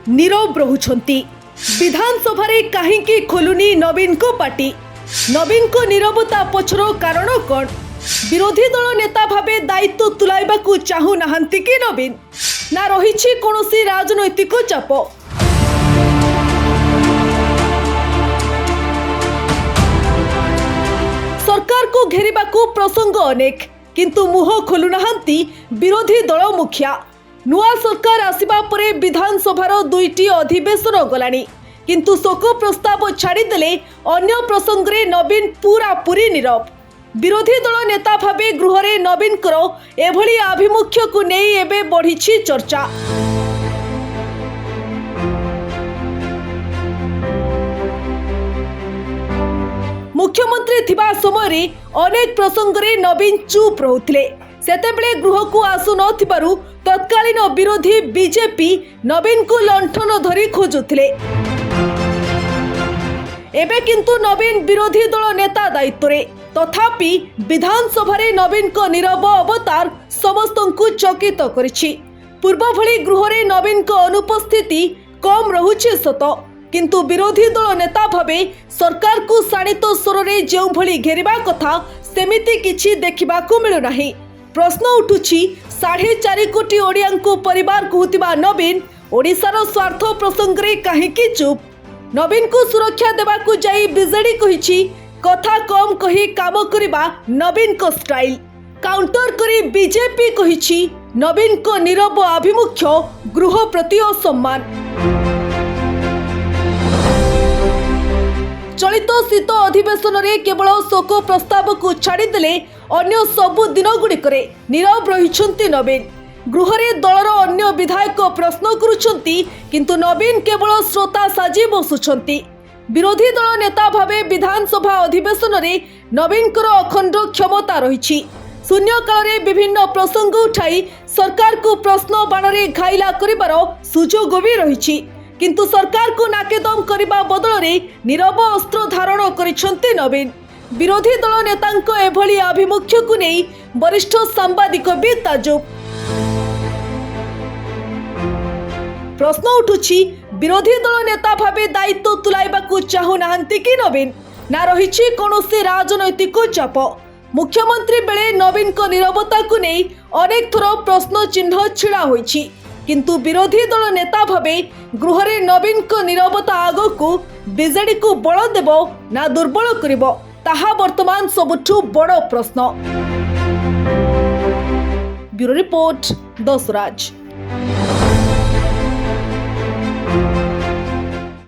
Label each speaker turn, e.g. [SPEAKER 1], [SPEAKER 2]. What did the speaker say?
[SPEAKER 1] नीरव रहुछंती। विधानसभा रे काहेकि खोलुनी नवीन को पार्टी? नवीन को नीरवता पछर कारण कौन? विरोधी दल नेता भावे दायित्व तुलाइबाकू चाहू नाहांती कि नवीन, ना रहिछि कोनोसी राजनैतिक चाप? सरकार को घेरिबाकू प्रसंग अनेक, किंतु मुह खोलु नाहांती विरोधी दल मुखिया। नुआ सरकार आसिबा परे विधानसभार दुईटी अधिवेशन गलानी, किंतु शोक प्रस्ताव छाड़ीदेले अन्य प्रसंगरे नवीन पूरा पूरी नीरव। विरोधी दल नेता भावे गृहरे नवीन करो एभली आभिमुख्य को नहीं एबे बढ़िछि चर्चा। मुख्यमंत्री थिबा समय अनेक प्रसंगरे नवीन चुप रहुथिले। सेतेबेले गृह को आसु नथिबारु तत्कालीन विरोधी बीजेपी नवीन को लंठन धरी खोजुथिले। एबे किंतु नवीन विरोधी दल नेता दायित्व रे, तथापि विधानसभा रे नवीन को नीरव अवतार समस्तंकु चकित करिछि। पूर्व भली गृह रे नवीन को अनुपस्थिति कम रहुछि सत, किंतु विरोधी दल नेता भावे सरकार को शाणित स्वर रे जेउ भली घेरिबा कथा सेमिति किछि देखिबाकू मिलु नाही। प्रश्न उठुछि 4.5 कोटी ओडियांकु परिवार कहूतिबा नवीन ओडिशार स्वार्थ प्रसंग रे काहेकि चुप? नवीन को सुरक्षा देबाकू जाई बीजेडी कहिछि कथा कम कही काम करिबा नवीन को स्टाइल। काउंटर करी बीजेपी कहिछि नवीन को नीरव आभिमुख्य गृह प्रति असम्मान। चलित शीत अधिवेशन रे केवल शोक प्रस्ताव को छाड़ीदेले अन्य सबु दिन गुड़िकरे नीरव रहिछंती नवीन। गृहरे दलर अन्य विधायक प्रश्न करुछंती, किंतु नवीन केवल श्रोता साजी बसुछंती। विरोधी दल नेता भावे विधानसभा अधिवेशन रे नवीनकर अखंड क्षमता रहिछि। शून्यकाल रे विभिन्न प्रसंग उठाई सरकार को प्रश्न बाणरे घाइला करिबार सुजोग भी रहिछि, किंतु सरकार को नाकेदम करिबा बदल रे नीरव अस्त्र धारण करिछंती नवीन। विरोधी दल नेतांको एभली आभिमुख्य को नहीं वरिष्ठ सांबादिक भी ताजुब। प्रश्न उठुछि विरोधी दल नेता भावे दायित्व तुलाइबाकू चाहू नाहांती कि नवीन, ना रहिछि कोनोसी राजनैतिक चाप? मुख्यमंत्री बेले नवीन को नीरवता को नहीं अनेक थर प्रश्न चिन्ह छिड़ा होइछि, किंतु विरोधी दल नेता भावे गृहरे नवीन को नीरवता आगकू बीजेडी को बल देबो ना दुर्बल करिबो, ताहा वर्तमान सबुठु बड़ प्रश्न। ब्यूरो रिपोर्ट, 10 राज।